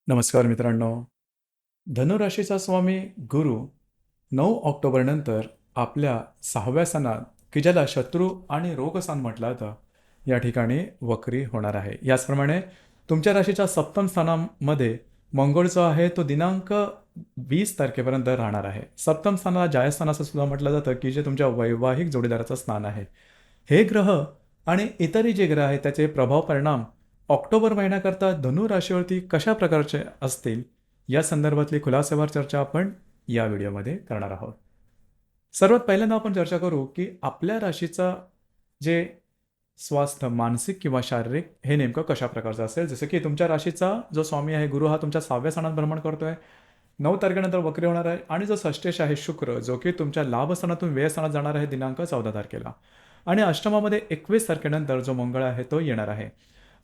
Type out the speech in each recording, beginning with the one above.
नमस्कार मित्रांनो. धनुराशीचा स्वामी गुरु 9 ऑक्टोबर नंतर आपल्या 6व्या सणात की ज्याला शत्रू आणि रोगसान म्हटलं जातं या ठिकाणी वक्री होणार आहे. याचप्रमाणे तुमच्या राशीच्या सप्तम स्थानामध्ये मंगळ जो आहे तो दिनांक 20 तारखेपर्यंत राहणार आहे. सप्तम स्थानाला जायस्थान असं सुद्धा म्हटलं जातं की जे तुमच्या वैवाहिक जोडीदाराचं स्थान आहे. हे ग्रह आणि इतरही जे ग्रह आहेत त्याचे प्रभाव परिणाम ऑक्टोबर महिन्याकरता धनु राशीवरती कशा प्रकारचे असतील या संदर्भातली खुलासेवार चर्चा आपण या व्हिडिओमध्ये करणार आहोत. सर्वात पहिल्यांदा आपण चर्चा करू की आपल्या राशीचा जे स्वास्थ्य मानसिक किंवा शारीरिक हे नेमकं कशा प्रकारचं असेल. जसं की तुमच्या राशीचा जो स्वामी आहे गुरु हा तुमच्या 6व्या स्थानात भ्रमण करतोय. 9 तारखेनंतर वक्री होणार आहे आणि जो षष्टेश आहे शुक्र जो की तुमच्या लाभ स्थानातून व्यय स्थानात जाणार आहे दिनांक 14 तारखेला आणि अष्टमामध्ये 21 तारखेनंतर जो मंगळ आहे तो येणार आहे.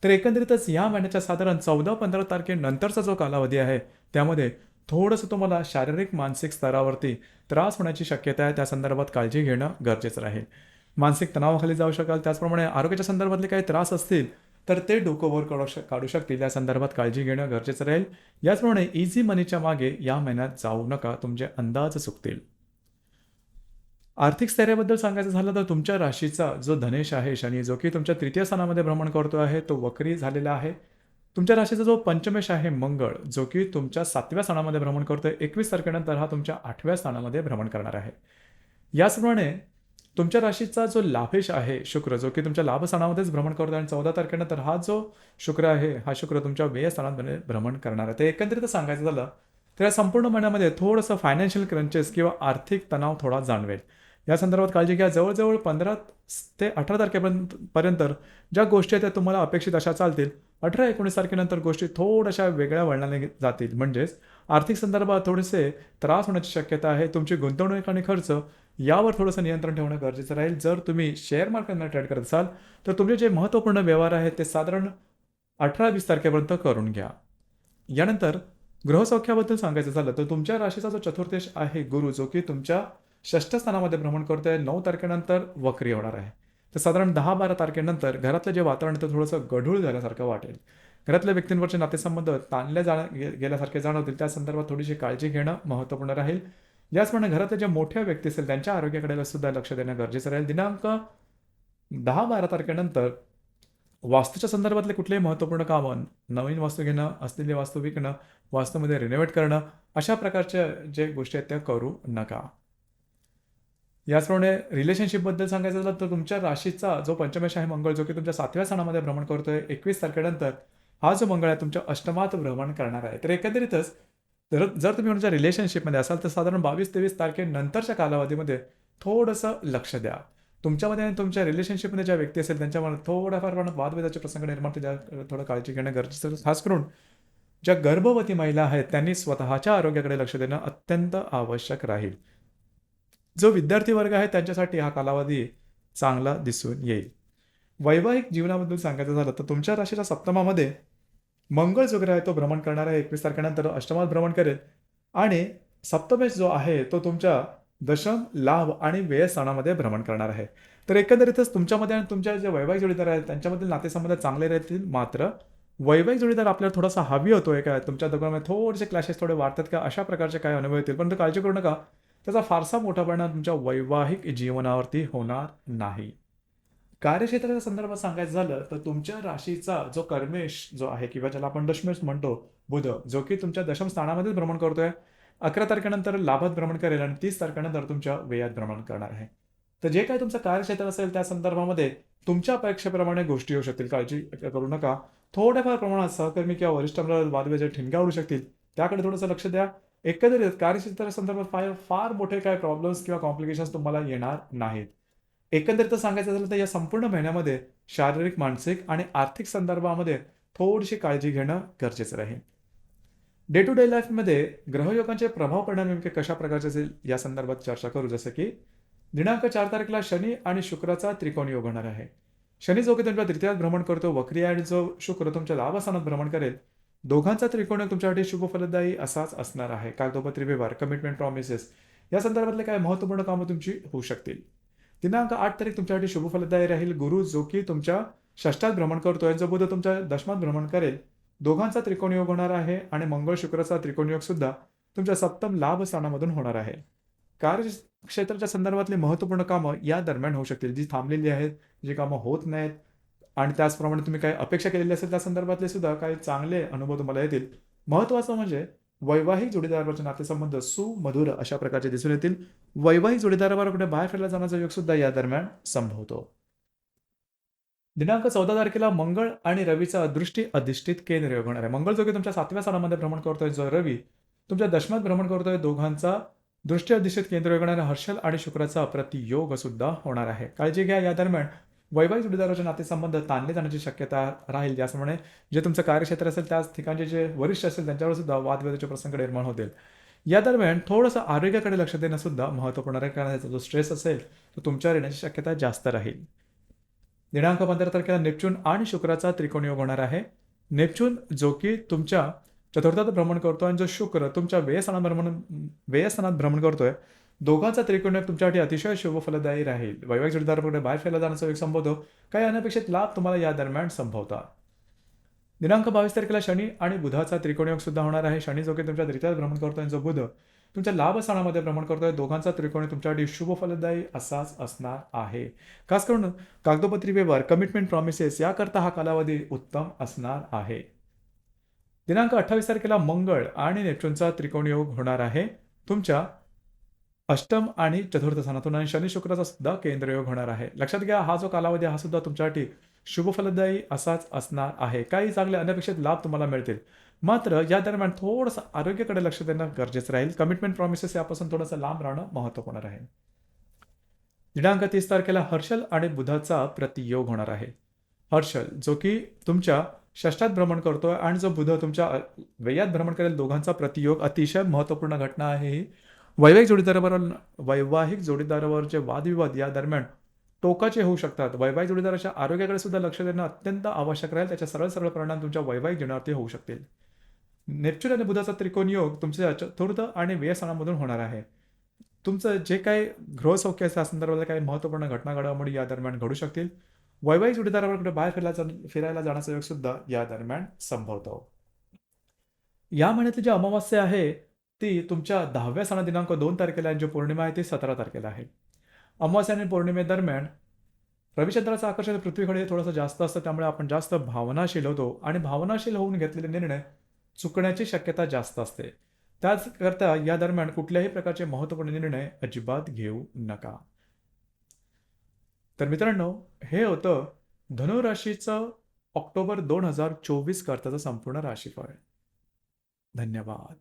तर एकंदरीतच या महिन्याच्या साधारण 14-15 तारखेनंतरचा जो कालावधी आहे त्यामध्ये थोडंसं तुम्हाला शारीरिक मानसिक स्तरावरती त्रास होण्याची शक्यता आहे. त्या संदर्भात काळजी घेणं गरजेचं राहील. मानसिक तणावाखाली जाऊ शकाल. त्याचप्रमाणे आरोग्याच्या संदर्भातले काही त्रास असतील तर ते डोकं वर काढू शकतील. या संदर्भात काळजी घेणं गरजेचं राहील. याचप्रमाणे इझी मनीच्या मागे या महिन्यात जाऊ नका. तुमचे अंदाज चुकतील. आर्थिक स्थैर्याबद्दल सांगायचं झालं तर तुमच्या राशीचा जो धनेश आहे शनी जो की तुमच्या तृतीय स्थानामध्ये भ्रमण करतो आहे तो वक्री झालेला आहे. तुमच्या राशीचा जो पंचमेश आहे मंगळ जो की तुमच्या 7व्या स्थानामध्ये भ्रमण करतोय 21 तारखेनंतर हा तुमच्या 8व्या स्थानामध्ये भ्रमण करणार आहे. याचप्रमाणे तुमच्या राशीचा जो लाभेश आहे शुक्र जो की तुमच्या लाभ स्थानामध्येच भ्रमण करतो आणि 14 तारखेनंतर हा जो शुक्र आहे हा शुक्र तुमच्या व्यय स्थानामध्ये भ्रमण करणार आहे. ते एकंदरीत सांगायचं झालं तर या संपूर्ण महिन्यामध्ये थोडंसं फायनान्शियल क्रंचेस किंवा आर्थिक तणाव थोडा जाणवेल. या संदर्भात काळजी घ्या. जवळजवळ 15 ते 18 तारखेपर्यंत ज्या गोष्टी आहेत त्या तुम्हाला अपेक्षित अशा चालतील. 18-19 तारखेनंतर गोष्टी थोड्याशा वेगळ्या वळणाने जातील. म्हणजेच आर्थिक संदर्भात थोडेसे त्रास होण्याची शक्यता आहे. तुमची गुंतवणूक आणि खर्च यावर थोडंसं नियंत्रण ठेवणं गरजेचं राहील. जर तुम्ही शेअर मार्केटमध्ये ट्रेड करत असाल तर तुमचे जे महत्त्वपूर्ण व्यवहार आहेत ते साधारण 18-20 तारखेपर्यंत करून घ्या. यानंतर ग्रहसौख्याबद्दल सांगायचं झालं तर तुमच्या राशीचा जो चतुर्थेश आहे गुरु जो की तुमच्या षष्ठ स्थानामध्ये भ्रमण करतोय 9 तारखेनंतर वक्री होणार आहे. तर साधारण 10-12 तारखेनंतर घरातलं जे वातावरण ते थोडंसं गढूळ झाल्यासारखं वाटेल. घरातल्या व्यक्तींवरचे नातेसंबंध गेल्यासारखे जाणवतील. त्या संदर्भात थोडीशी काळजी घेणं महत्त्वपूर्ण राहील. याचप्रमाणे घरातल्या ज्या मोठ्या व्यक्ती असतील त्यांच्या आरोग्याकडे सुद्धा लक्ष देणं गरजेचं राहील. दिनांक 10-12 तारखेनंतर वास्तूच्या संदर्भातले कुठलेही महत्त्वपूर्ण कामं नवीन वास्तू घेणं असलेली वास्तू विकणं वास्तूमध्ये रिनोव्हेट करणं अशा प्रकारच्या जे गोष्टी आहेत त्या करू नका. याचप्रमाणे रिलेशनशिपबद्दल सांगायचं झालं तर तुमच्या राशीचा जो पंचमेश आहे मंगळ जो की तुमच्या 7व्या स्थानामध्ये भ्रमण करतोय 21 तारखेनंतर हा जो मंगळ आहे तुमच्या अष्टमात भ्रमण करणार आहे. तर एकंदरीतच जर तुम्ही तुमच्या रिलेशनशिपमध्ये असाल तर साधारण 22-23 तारखेनंतरच्या कालावधीमध्ये थोडंसं लक्ष द्या. तुमच्यामध्ये आणि तुमच्या रिलेशनशिपमध्ये ज्या व्यक्ती असेल त्यांच्यामध्ये थोड्याफार प्रमाणात वादविवादाचे प्रसंग निर्माण होतील. थोडं काळजी घेणं गरजेचं आहे. खास करून ज्या गर्भवती महिला आहेत त्यांनी स्वतःच्या आरोग्याकडे लक्ष देणं अत्यंत आवश्यक राहील. जो विद्यार्थी वर्ग आहे त्यांच्यासाठी हा कालावधी चांगला दिसून येईल. वैवाहिक जीवनाबद्दल सांगायचं झालं तर तुमच्या राशीच्या सप्तमामध्ये मंगळ जो ग्रह आहे तो भ्रमण करणार आहे. 21 तारखेनंतर अष्टमात भ्रमण करेल आणि सप्तमेश जो आहे तो तुमच्या दशम लाभ आणि व्यय स्थानामध्ये भ्रमण करणार आहे. तर एकंदरीतच तुमच्यामध्ये आणि तुमच्या जे वैवाहिक जोडीदार आहेत त्यांच्यामधील नातेसंबंध चांगले राहतील. मात्र वैवाहिक जोडीदार आपल्याला थोडासा हवी होतोय का तुमच्या दोघांमध्ये थोडेसे क्लॅशेस थोडे वाढतात का अशा प्रकारचे काय अनुभव येतील. परंतु काळजी करू नका. त्याचा फारसा मोठा परिणाम तुमच्या वैवाहिक जीवनावरती होणार नाही. कार्यक्षेत्राच्या संदर्भात सांगायचं झालं तर तुमच्या राशीचा जो कर्मेश जो आहे किंवा ज्याला आपण दशमेश म्हणतो बुध जो की तुमच्या दशम स्थानामध्येच भ्रमण करतोय 11 तारखेनंतर लाभात भ्रमण करेल आणि 30 तारखेनंतर तुमच्या व्ययात भ्रमण करणार आहे. तर जे काही तुमचं कार्यक्षेत्र असेल त्या संदर्भामध्ये तुमच्या अपेक्षेप्रमाणे गोष्टी होऊ शकतील. काळजी करू नका. थोड्याफार प्रमाणात सहकर्मी किंवा वरिष्ठांवर वादविवादाचे ठिणग्या उडू शकतील. त्याकडे थोडंसं लक्ष द्या. एकंदरीत कार्यक्षेत्राच्या संदर्भात फार मोठे काय प्रॉब्लेम्स किंवा कॉम्प्लिकेशन्स तुम्हाला येणार नाहीत. एकंदरीत सांगायचं झालं तर या संपूर्ण महिन्यामध्ये शारीरिक मानसिक आणि आर्थिक संदर्भामध्ये थोडीशी काळजी घेणं गरजेचं राहील. डे टू डे लाईफमध्ये ग्रहयोगांचे प्रभाव पडणार नेमके कशा प्रकारचे असेल या संदर्भात चर्चा करू. जसं की दिनांक 4 तारखेला शनी आणि शुक्राचा त्रिकोण योग होणार आहे. शनी जो की तुमच्या तृतीयात भ्रमण करतो वक्री आणि जो शुक्र तुमच्या लाभस्थानात भ्रमण करेल दोघांचा त्रिकोण तुमच्यासाठी शुभ फलदायी असाच असणार आहे. कागदोपत्री व्यवहार कमिटमेंट प्रॉमिसेस या संदर्भातले काही महत्त्वपूर्ण कामं तुमची होऊ शकतील. दिनांक 8 तारीख तुमच्यासाठी शुभ फलदायी राहील. गुरु जो की तुमच्या षष्ठात भ्रमण करतोय जो बुध तुमच्या दशमात भ्रमण करेल दोघांचा त्रिकोण योग होणार आहे आणि मंगळ शुक्रचा त्रिकोण योग सुद्धा तुमच्या सप्तम लाभ स्थानामधून होणार आहे. कार्यक्षेत्राच्या संदर्भातली महत्त्वपूर्ण कामं या दरम्यान होऊ शकतील, जी थांबलेली आहेत, जी कामं होत नाहीत आणि त्याचप्रमाणे तुम्ही काही अपेक्षा केलेली असेल त्या संदर्भातले सुद्धा काही चांगले अनुभव तुम्हाला येतील. महत्त्वाचं म्हणजे वैवाहिक जोडीदाराचे नातेसंबंध सुमधुर अशा प्रकारचे दिसून येतील. वैवाहिक जोडीदाराबरोबर कुठे बाहेर फिरायला जाण्याचा योग सुद्धा या दरम्यान संभवतो. दिनांक 14 तारखेला मंगळ आणि रवीचा दृष्टी अधिष्ठित केंद्र योग होणार आहे. मंगळ जो की तुमच्या 7व्या स्थानामध्ये भ्रमण करतोय, जो रवी तुमच्या दशमात भ्रमण करतोय, दोघांचा दृष्टी अधिष्ठित केंद्र योग होणार आहे. हर्षल आणि शुक्राचा प्रतियोग सुद्धा होणार आहे. काळजी घ्या, या दरम्यान वैवाहिक जोडीदाराचे नातेसंबंध ताणले जाण्याची शक्यता राहील. याचप्रमाणे जे तुमचं कार्यक्षेत्र असेल त्याच ठिकाणचे जे वरिष्ठ असेल त्यांच्यावर सुद्धा वादविवादाचे प्रसंग निर्माण होतील. या दरम्यान थोडंसं आरोग्याकडे लक्ष देणं सुद्धा महत्त्वपूर्ण आहे, कारण याचा जो स्ट्रेस असेल तो तुमच्यावर येण्याची शक्यता जास्त राहील. दिनांक 15 तारखेला नेपच्यून आणि शुक्राचा त्रिकोण योग होणार आहे. नेपच्यून जो की तुमच्या चतुर्थात भ्रमण करतो आणि जो शुक्र तुमच्या व्ययस्थानात भ्रमण करतोय, दोघांचा त्रिकोण योग तुमच्यासाठी अतिशय शुभ फलदायी राहील. वैवाहिक जोडीदाराकडे बाहेर फिरायला जाण्याचा योग संभवतो. काही अनपेक्षित लाभ तुम्हाला या दरम्यान संभवतात. दिनांक 22 तारखेला शनी आणि बुधाचा त्रिकोण योग सुद्धा होणार आहे. शनी जो की तुमच्या तृतीयात भ्रमण करतोय, जो बुध तुमच्या लाभ स्थानामध्ये भ्रमण करतोय, दोघांचा त्रिकोण तुमच्यासाठी शुभ फलदायी असाच असणार आहे. खास करून कागदोपत्री व्यवहार, कमिटमेंट, प्रॉमिसेस याकरता हा कालावधी उत्तम असणार आहे. दिनांक 28 तारखेला मंगळ आणि नेपच्यूनचा त्रिकोण योग होणार आहे तुमच्या अष्टम आणि चतुर्थ स्थानातून, आणि शनी शुक्राचा सुद्धा केंद्र योग होणार आहे. लक्षात घ्या, हा जो कालावधी हा सुद्धा तुमच्यासाठी शुभ फलदायी असाच असणार आहे. काही चांगले अनपेक्षित लाभ तुम्हाला मिळतील. मात्र या दरम्यान थोडंसं आरोग्याकडे लक्ष देणं गरजेचं राहील. कमिटमेंट, प्रॉमिसेस यापासून थोडंसं लांब राहणं महत्त्वपूर्ण राहील. दिनांक 30 तारखेला हर्षल आणि बुधाचा प्रतियोग होणार आहे. हर्षल जो की तुमच्या षष्ठात भ्रमण करतोय आणि जो बुध तुमच्या व्ययात भ्रमण करेल, दोघांचा प्रतियोग अतिशय महत्त्वपूर्ण घटना आहे ही. वैवाहिक जोडीदारावरचे वादविवाद या दरम्यान टोकाचे होऊ शकतात. वैवाहिक जोडीदाराच्या आरोग्याकडे सुद्धा लक्ष देणं अत्यंत आवश्यक राहील. त्याच्या सरळ सरळ परिणाम तुमच्या वैवाहिक जीवनावरती होऊ शकतील. नेपच्यून आणि बुधाचा त्रिकोण योग तुमच्या चतुर्थ आणि व्यय स्थानामधून होणार आहे. तुमचं जे काही गृहसौख्य त्या संदर्भातल्या काही महत्त्वपूर्ण घटना घडामोडी या दरम्यान घडू शकतील. वैवाहिक जोडीदारावर कुठे बाहेर फिरायला जाण्याचा योग सुद्धा या दरम्यान संभवतो. या महिन्यातली जी अमावास्या आहे ती तुमच्या 10व्या स्थानात दिनांक 2 तारखेला आणि जी पौर्णिमा आहे ती 17 तारखेला आहे. अमावास्या आणि पौर्णिमेदरम्यान रविचंद्राचं आकर्षण पृथ्वीकडे थोडंसं जास्त असतं, त्यामुळे आपण जास्त भावनाशील होतो आणि भावनाशील होऊन घेतलेले निर्णय चुकण्याची शक्यता जास्त असते. त्याचकरता या दरम्यान कुठल्याही प्रकारचे महत्त्वपूर्ण निर्णय अजिबात घेऊ नका. तर मित्रांनो, हे होतं धनुराशीचं ऑक्टोबर 2024 करताचं संपूर्ण राशीफळ. धन्यवाद.